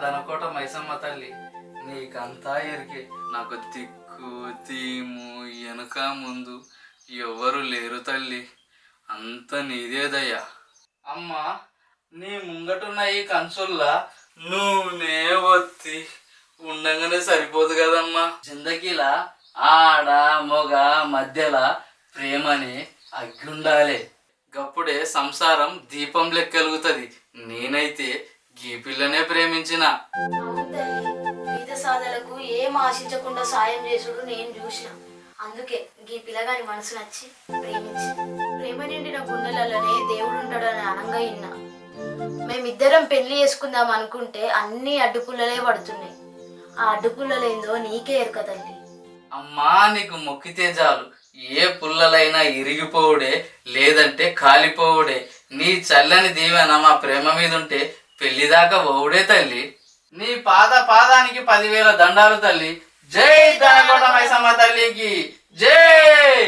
దనకోట మైసమ్మ తల్లి నీకంతా ఎరికే. నాకు దిక్కు తీము వెనుక ముందు ఎవరు లేరు తల్లి, అంత నీదేదయ్యా. అమ్మా, నీ ముంగటున్న ఈ కంచుల్లా నూనె ఒత్తి ఉండగానే సరిపోదు కదమ్మా. జిందగీలా ఆడ మొగ మధ్యలో ప్రేమని అగ్గుండాలి, గప్పుడే సంసారం దీపం లెక్కలుగుతుంది. నేనైతే గీ పిల్లనే ప్రేమించిన. బీద సాధలకు ఏం ఆశించకుండా సాయం చేసుడు నేను చూసిన. అందుకే గీ పిల్లగాని మనసు నచ్చి ప్రేమించి, ప్రేమ నిండిన గుండెలలోనే దేవుడు ఉంటాడని అనంగా విన్నా. మేమిద్దరం పెళ్లి చేసుకుందాం అనుకుంటే అన్ని అడ్డుపుల్లలే పడుతున్నాయి. ఆ అడ్డుపుల్లలేందో నీకే ఎరుక తల్లి. అమ్మా, నీకు మొక్కితే చాలు, ఏ పుల్లలైనా ఇరిగిపోవుడే, లేదంటే కాలిపోవుడే. నీ చల్లని దీవెన మా ప్రేమ మీద ఉంటే పెళ్లిదాకా పోవుడే తల్లి. నీ పాదానికి 10,000 దండాలు తల్లి. జై దనకోట మైసమ్మ తల్లికి జై.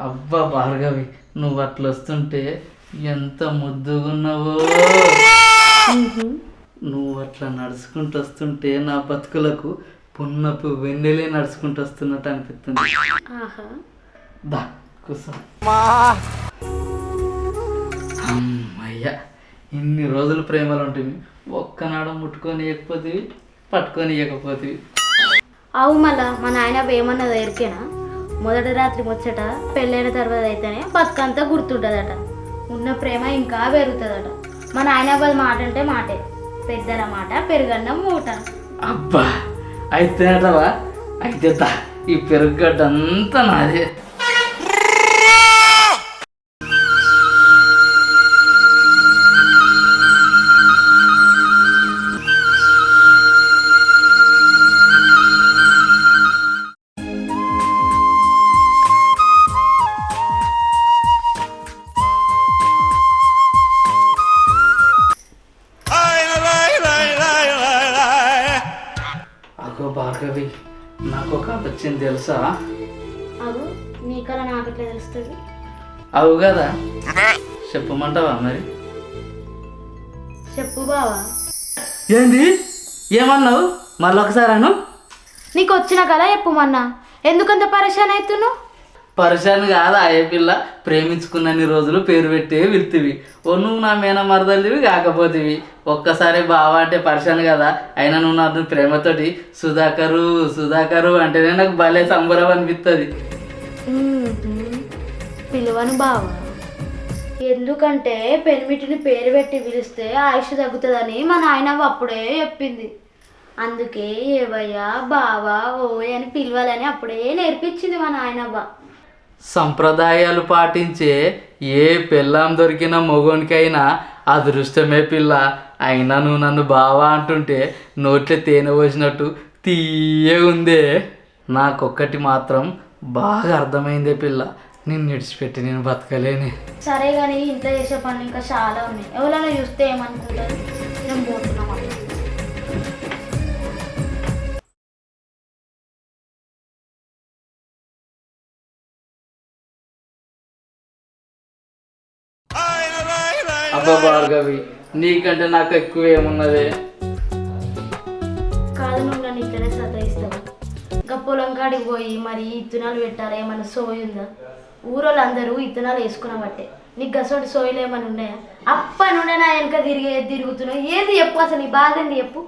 అబ్బా భార్గవి, నువ్వు అట్లా వస్తుంటే ఎంత ముద్దుగున్నావో. నువ్వు అట్లా నడుచుకుంటూ వస్తుంటే నా బతుకులకు పున్నపు వెన్నెలే నడుచుకుంటూ వస్తున్నట్టు అనిపిస్తుంది. దా కూసో. అమ్మయ్యా, ఇన్ని రోజులు ప్రేమలు ఉంటుంది, ఒక్కనాడు ముట్టుకొని ఇవ్వకపోతే పట్టుకొని ఇవ్వకపోతే. అవు మళ్ళా మా నాయన ఏమన్నది ఎరికేనా? మొదటి రాత్రి ముచ్చట పెళ్ళైన తర్వాత అయితేనే బతుకంతా గుర్తుంటుందట. ఉన్న ప్రేమ ఇంకా పెరుగుతుందట. మా నాయన వాళ్ళ మాట అంటే మాటే, పెద్దల మాట పెరుగన్నం మూట. అబ్బా, అయితే అయితే ఈ పెరుగడ్డ అంతా నాదే. భార్గవి, నాకు ఒక వచ్చింది తెలుసా? అవు నీకలా నాకట్లే తెలుస్తుంది. అవు కదా, చెప్పమంటావా మరి? చెప్పు బావా. ఏంది ఏమన్నావు? మళ్ళొకసారి అను. నీకు వచ్చిన కదా చెప్పుమన్నా, ఎందుకంత పరేషాన్ అవుతున్నావు? పరేషాన్ కాదా ఏ పిల్ల, ప్రేమించుకున్నన్ని రోజులు పేరు పెట్టే వెళ్తివి. ఓ నువ్వు నా మేన మరదలివి కాకపోతేవి. ఒక్కసారి బావా అంటే పరేషాన్ కదా. అయినా నువ్వు నా ప్రేమతోటి సుధాకరు అంటేనే నాకు భలే సంబరం అనిపిస్తుంది. పిలువను బావా, ఎందుకంటే పెనిమిటిని పేరు పెట్టి పిలిస్తే ఆయుష్ తగ్గుతుందని మా నాయనవ్వ అప్పుడే చెప్పింది. అందుకే ఏవయ్యా బావా ఓయ్ అని పిలవాలని అప్పుడే నేర్పించింది మా నాయనవ్వ. సంప్రదాయాలు పాటించే ఏ పిల్లం దొరికిన మొగోనికైనా అదృష్టమే పిల్ల. అయినా నువ్వు నన్ను బావా అంటుంటే నోట్లో తేనె పోసినట్టు తీయే ఉందే. నాకొక్కటి మాత్రం బాగా అర్థమైందే పిల్ల, నిన్ను విడిచిపెట్టి నేను బతకలేనే. సరే కానీ ఇంట్లో చేసే పనులు ఇంకా చాలా ఉన్నాయి. ఎవరైనా చూస్తే ఏమనుకుంటారు? నేను పోతున్నాం. అబ్బా భార్గవి, నీకంటే నాకు ఎక్కువ ఏమున్నదే. కాదు, నువ్వు నన్ను ఇట్లనే సతాయిస్తావు. ఇంకా పొలం కాడికి పోయి మరి ఇత్తనాలు పెట్టాలి, ఏమన్నా సోయి ఉందా? ఊరోళ్ళందరూ ఇత్తనాలు వేసుకున్నాబట్టే. నీకు గసోటి సోయిలు ఏమైనా ఉన్నాయా? అప్ప నుండే నా వెనక తిరుగుతున్నావు. ఏంది చెప్పు, అసలు నీ బాధ ఏంది చెప్పు.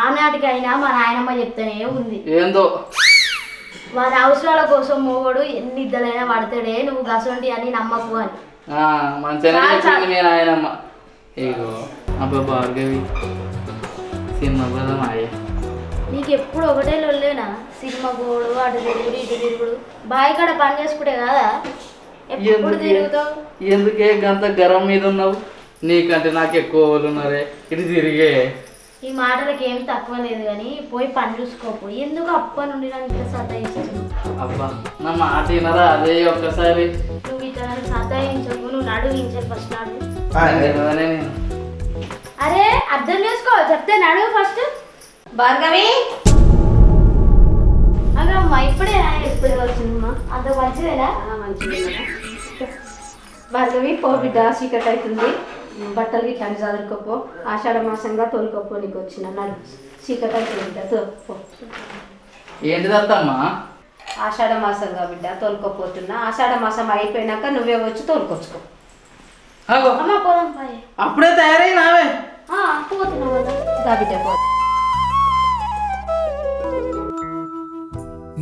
ఆనాటికైనా మా నాయనమ్మ చెప్తానే ఉంది, ఏందో వారి అవసరాల కోసం మొగడు ఎన్ని ఇద్దరైనా పడతాడే, నువ్వు గసండి అని నమ్మకు అని. మంచిగా చెప్పింది మీ నాయనమ్మ. ఇగో అబ్బా భార్గవి సినిమా కదా మాయ. నీకు ఎప్పుడు ఒకటే లొల్లేనా? సినిమా పోడు, అటు తిరుగుడు ఇటు తిరుగుడు, బావి కాడ పని చేసుకుంటే కదా ఎప్పుడు తిరుగుతావు? ఎందుకే గంత గరం మీద ఉన్నావు? నీకంటే నాకు ఎక్కువ వాళ్ళు ఉన్నారే ఇటు తిరిగే. ఈ మాటలకి ఏం తక్కువ లేదు కానీ పోయి పని చూసుకోపో. ఎందుకు అప్ప నుండి నాకు ఇట్లా సతాయిస్తున్నావు? అబ్బా నా మాట వినరా? అదే ఒక్కసారి నువ్వు ఇట్లా నన్ను సతాయించకు, నువ్వు నడువించాలి ఫస్ట్ నాడు. నేను అరే అర్థం చేసుకో, చెప్తే నడువు ఫస్ట్. భార్గవి అమ్మా ఇప్పుడే ఇప్పుడే వచ్చిందమ్మా, అంత మంచిదేనా? మంచిదేనా భార్గవి, పో బిడ్డ, చీకటి అవుతుంది, బట్టలు ఇట్లా చదువుకోపో, ఆషాఢ మాసంగా తోలుకోపో, నీకు వచ్చిన నడు, చీకటి అవుతుంది బిడ్డ, తోలుకో. ఏంటిదమ్మా? ఆషాఢ మాసంగా బిడ్డ తోలుకోపోతున్నా, ఆషాఢ మాసం అయిపోయినాక నువ్వే వచ్చి తోలుకొచ్చుకో. అమ్మ పోదాం బాయ్. అప్పుడే తయారైనావే? పోతున్నావు కదా. దా బిడ్డ పో.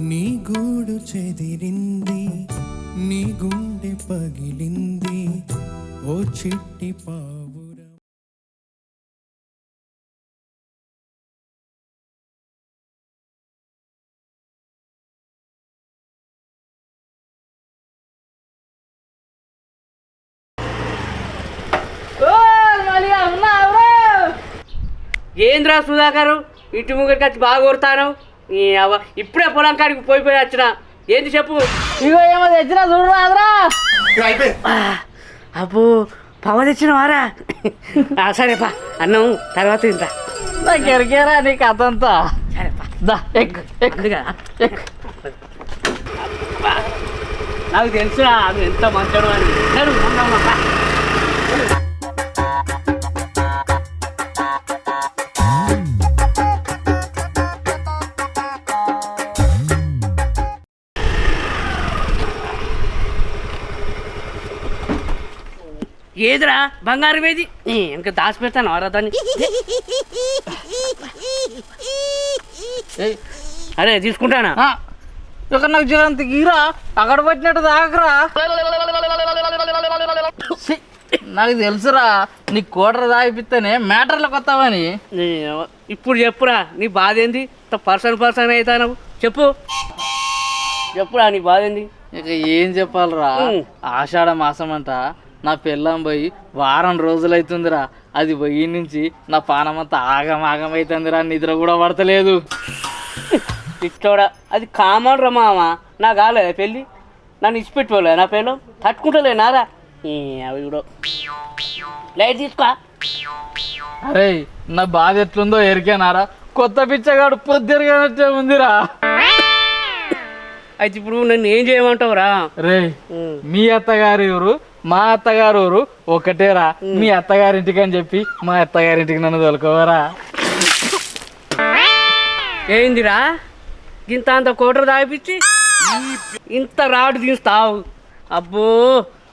నీ గూడు చెదిరింది, నీ గుండె పగిలింది, ఓ చిట్టి పావురం. ఏంద్రా సుధాకరు, ఇంటి ముగ్గురికి వచ్చి బాగా కొడతాను. ఇప్పుడే పొలం కాడికి పోయి వచ్చిన. ఏంది చెప్పు. ఇగో ఏమో తెచ్చినా చూడరాదురా. అబ్బో పవ తెచ్చినవారా? సరేపా, అన్నం తర్వాత తింటా. నాకు ఎరికేరా నీ కథ అంతా. సరేపా, దా ఎక్కు ఎక్కు ఎక్కు. నాకు తెలుసురా నువ్వు ఎంత మంచోడు అని. ఏదిరా బంగారం ఏది? ఇంకా దాచి పెడతాను వరదాన్ని. అరే తీసుకుంటానా? ఇక నాకు జరంత గీరా అక్కడ పట్టినట్టు తాగరా. నాకు తెలుసురా నీ కోటర తాగిపిస్తేనే మ్యాటర్లకు వస్తావని. ఇప్పుడు చెప్పురా నీ బాధ ఏంది? పర్సన్ అవుతాను చెప్పు, చెప్పురా నీ బాధ ఏంది? ఇక ఏం చెప్పాలరా, ఆషాఢ మాసం అంట నా పెళ్ళం పోయి వారం రోజులు అవుతుందిరా. అది పోయి నుంచి నా పానమంతా ఆగం అవుతుందిరా, నిద్ర కూడా పడతలేదు. ఇచ్చోడా అది కామన్ రా మామ, నా కాలేదా పెళ్ళి? నన్ను ఇచ్చిపెట్టుకోలే నా పెళ్ళం, తట్టుకుంటలే నారా. అవి కూడా లైట్ తీసుకో. అరే నా బాధ ఎట్లుందో ఎరికేనారా? కొత్త పిచ్చగాడు పొద్దురుగానట్టే ఉందిరా. అయితే ఇప్పుడు నన్ను ఏం చేయమంటావురా? రే మీ అత్తగారు ఎవరు, మా అత్తగారు ఎవరు ఒకటేరా. మీ అత్తగారింటికి అని చెప్పి మా అత్తగారింటికి నన్ను తోలుకోవరా. ఏందిరా ఇంత అంత కోటర్ తాగిపించి ఇంత రాడు తీస్తావు? అబ్బో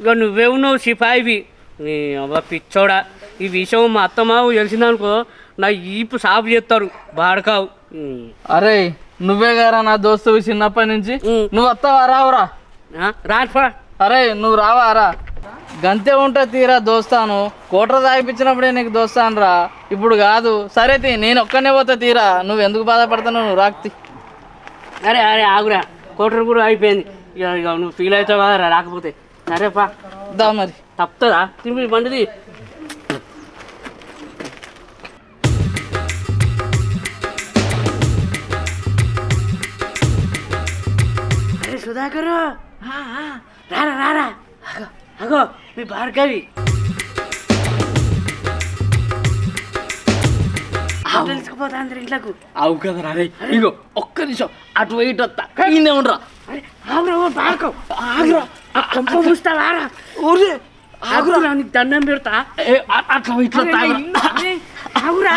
ఇక నువ్వు సిపాయివి. అబ్బా పిచ్చోడా, ఈ విషయం మా అత్తమావు తెలిసిందనుకో నా ఈపు సాపు చేస్తారు బాడకావు. అరే నువ్వే గారా నా దోస్తు చిన్నప్పటి నుంచి. నువ్వు వస్తావా రావురా? రాట్పా. అరే నువ్వు రావారా? గంతే ఉంటా తీరా దోస్తాను. కోటర్ తాగిపించినప్పుడే నీకు దోస్తాను రా, ఇప్పుడు కాదు. సరే నేను ఒక్కనే పోతా తీరా. నువ్వు ఎందుకు బాధపడతావు? నువ్వు రాక్తి. అరే అరే ఆగురా, కోటర్ కూడా అయిపోయింది. ఇక నువ్వు ఫీల్ అవుతావు కదా రాకపోతే. సరేపా దా మరి. తప్పుతుందా తిరిగి బండిది? అరే సుధాకరు రారా రారా. అగో మీ భార్గవి తెలుసుకుపోతా అందరు ఇంట్లోకు. అవు కదరా. రే ఇగో ఒక్క నిమిషం అటు పోయి ఇటు వస్తా. ఇన్నే ఉండరా. ఆగురా భార్గవ్, ఆగురా. కొంప చూస్తావారా? ఆగురా నీకు దండం పెడతా. అట్లా ఇట్లా ఆగురా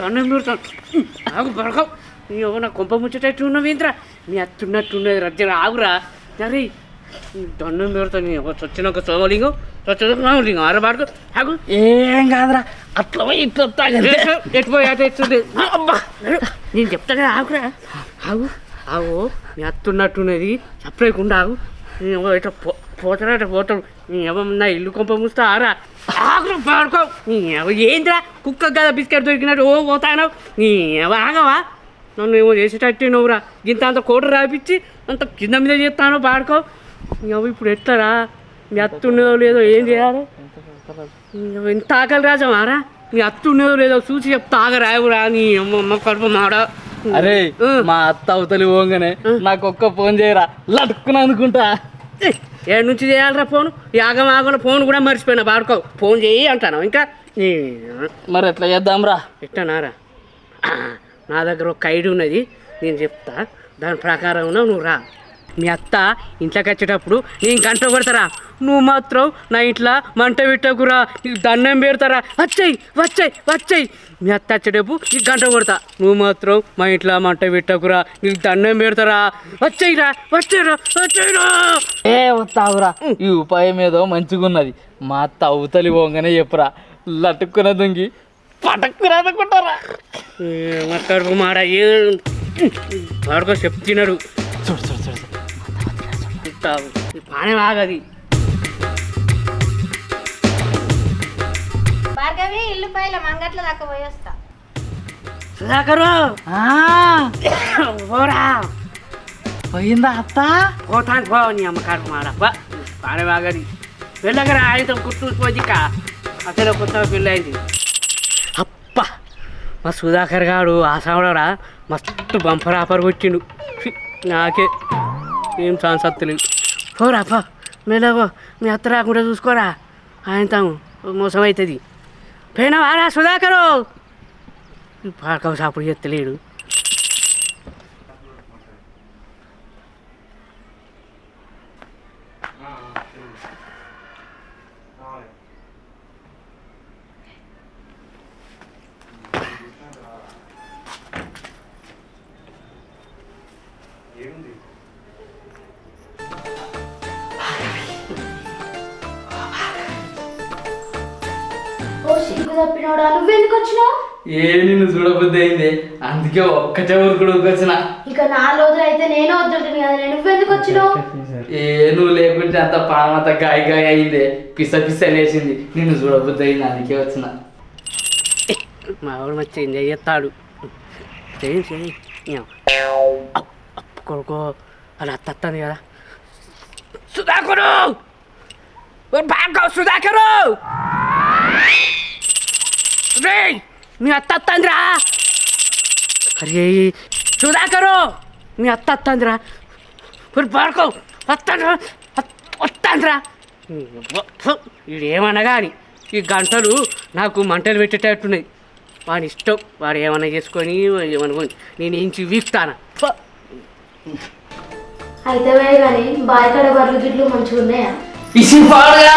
దండం పెడతా. ఆగు భార్గవ్, నా కొంప ముచ్చటట్టు ఉన్నావు ఏంద్రా? నీ అత్తున్నట్టున్నది రజ్జర. ఆగురా సరే దండం పెడతా. నీ చచ్చినాక సోమలింగం చచ్చినాక రామలింగం. ఆరా భార్గవ్ ఆగు. ఏం కాదురా, అట్లా పోయి ఇట్లా ఎటు పోయి అటు ఎట్టుంది అబ్బా నేను చెప్తా కదా ఆగురా ఆగు ఆగు మీ అత్తున్నట్టున్నది చెప్పలేకుండా ఆగు నేను ఇట్లా పోతాడు పోతాడు నీ ఏమన్నా ఇల్లు కొంప ముస్తా ఆరా ఆగురా పాడుకో నీ ఏంద్రా కుక్క కదా బిస్కెట్ దొరికినట్టు ఓ పోతాను నీ ఆగవా నన్ను ఏమో చేసేటట్టు నువ్వురా ఇంత అంత కోట రాపిచ్చి అంత కింద మీద చేస్తాను పాడుకో ఇప్పుడు ఎట్లారా మీ అత్తున్నదో లేదో ఏం చేయాలి ఇంత ఆకలి రాజమారా నీ అత్తున్నదో లేదో చూసి చెప్తా ఆగరావురా నీ అమ్మ కడుపు మాడ అరే మా అత్త అవతలి పోగానే నాకు ఒక్క ఫోన్ చేయరా లటుక్కున అనుకుంటా ఏడు నుంచి చేయాలరా ఫోన్ యాగం ఆగకుండా ఫోన్ కూడా మర్చిపోయినా పాడుకో ఫోన్ చేయి అంటాను ఇంకా మరి ఎట్లా చేద్దాంరా ఎట్టనారా నా దగ్గర ఒక ఐడి ఉన్నది నేను చెప్తా దాని ప్రకారం నువ్వు రా మీ అత్త ఇంట్లోకి వచ్చేటప్పుడు నేను గంట కొడతారా నువ్వు మాత్రం నా ఇంట్లో మంట పెట్టకురా నీకు దండం పెడతారా వచ్చాయి వచ్చాయి వచ్చాయి మీ అత్త వచ్చేటప్పుడు ఈ గంట కొడతా నువ్వు మాత్రం మా ఇంట్లో మంట పెట్టకురా నీకు దండం పెడతారా వచ్చాయిరా వచ్చాయిరా వచ్చాయిరా ఏ వస్తావురా ఈ ఉపాయం ఏదో మంచిగున్నది మా అత్త అవతలి పోగానే చెప్పురా లటుక్కున దొంగి పటక్కున అనుకుంటారా మాట్లాడుకో మాట ఏ వాడుకో చెప్తున్నాడు చూడు చూడు చూడు పానే ఆగది భార్గవి ఇల్లు పైల మంగట్ల దాకా పోయి వస్తా సుధాకరు పోరా పోయిందా అత్త పోతాను పో నీ అమ్మకారు మాట పానే ఆగది వెళ్ళగరా ఆయనతో కుట్టుకుపోయి అసలు కొత్త పెళ్ళి అయింది అప్ప మా సుధాకర్ గారు ఆసావడరా మస్తు బంపర్ ఆఫర్ కొట్టిండు నాకే ఏం ఛాన్స్ వస్తలేదు పోరా పో మేలేవో మీ అత్త రాకుండా చూసుకోరా ఆయనతో మోసం అవుతుంది పోయినావారా సుధాకరు పాడకం సాపుడు చెత్తలేడు ఓ సిగ్గు తప్పినోడా నువ్వెందుకు వచ్చినావు? ఏ నిన్ను చూడబుద్ధి అయింది అందుకే ఒక్కటే ఊరుకుడు వచ్చిన ఇక 4 రోజులు అయితే నేను వద్దుంటుంది కదా నువ్వెందుకు వచ్చినావు? ఏ నువ్వు లేకుంటే అంత పానమంతా గాయ గాయ అయింది పిస పిస లేచింది నిన్ను చూడబుద్ధి అయింది అందుకే వచ్చిన మా వాడు మంచి ఎంజాయ్ చేస్తాడు చేయి చేయి కొడుకో అలా అత్తది కదా సుధాకరు బాగా సుధాకరు రే మీ అత్త అత్తందిరా అరే సుధాకరు మీ అత్త అత్తందిరా బాడుకో వస్తాను వస్తాందిరా వీడు ఏమన్నా కానీ ఈ గంటలు నాకు మంటలు పెట్టేటట్టున్నాయి వాడి ఇష్టం వాడు ఏమన్నా చేసుకొని ఏమనుకోని నేను ఇంచి వీక్తాను అయితే కానీ బాయికాడ బర్రెలు గిడ్లు మంచిగా ఉన్నాయా? పిసి పాడుగా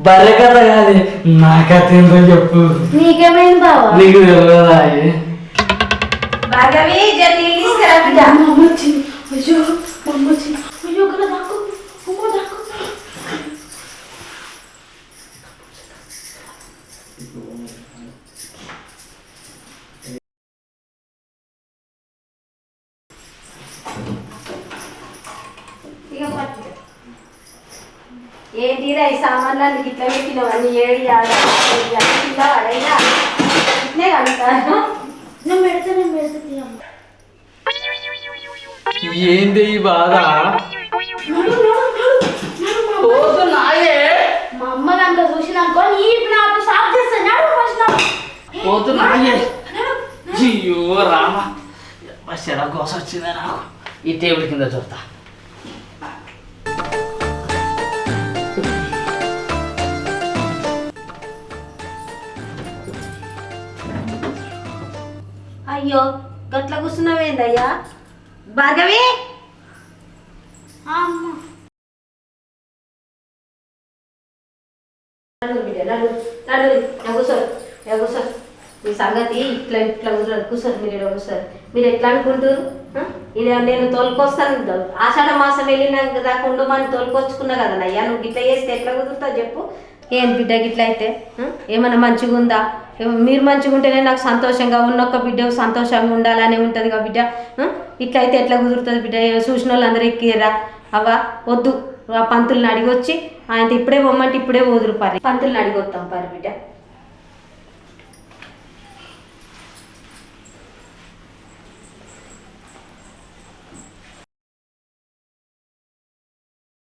బర్రె కథ కాదు నా కథ ఏంటో చెప్పు నీకేమైంది బావా? నీకు తెలియదా భార్గవి జల్లి తీసుకురా బిడ్డ అయ్యో అయ్యో కదా దాకు అమ్మో దాకు ఏంటిరా ఈ సామాన్లు గిట్ల పెట్టినవన్నీ ఏడి అడైనా ఇట్నే కలుగుతాను నేను పెడతా తీయమ్మ. ఏంది ఈ బాధ పోతున్నాయే మా అమ్మ దాంట్లో చూసినాకో నీ నాకు సాఫ్ చేస్తాను పోతున్నాయే అయ్యో రామ శర కోస వచ్చిందే నాకు ఈ టేబుల్ కింద చూస్తా అయ్యో గట్ల కూర్చున్నావేందయ్యా భార్గవి అమ్మ కూర్చోరు మీ సంగతి ఇట్లా ఇట్లా కూర్చోరు మీరు కూర్చోరు మీరు ఎట్లా అనుకుంటారు ఇది నేను తోలుకొస్తాను ఆషాఢ మాసం వెళ్ళిన దాకా ఉండమని తోలుకొచ్చుకున్నా కదా అయ్యా నువ్వు ఇట్లా చేస్తే ఎట్లా కుదురుతావు చెప్పు ఏం బిడ్డ గిట్లా అయితే ఏమన్నా మంచిగా ఉందా? మీరు మంచిగా ఉంటేనే నాకు సంతోషంగా ఉన్నొక్క బిడ్డ సంతోషంగా ఉండాలనే ఉంటుంది కదా బిడ్డ. ఇట్లయితే ఎట్లా కుదురుతుంది బిడ్డ? చూసిన వాళ్ళు అందరూ ఎక్కిరా అవ్వ వద్దు. ఆ పంతుల్ని అడిగొచ్చి ఆయన ఇప్పుడే పొమ్మంటే ఇప్పుడే పోదురు పరి పంతుల్ని అడిగొస్తాం పరి బిడ్డ.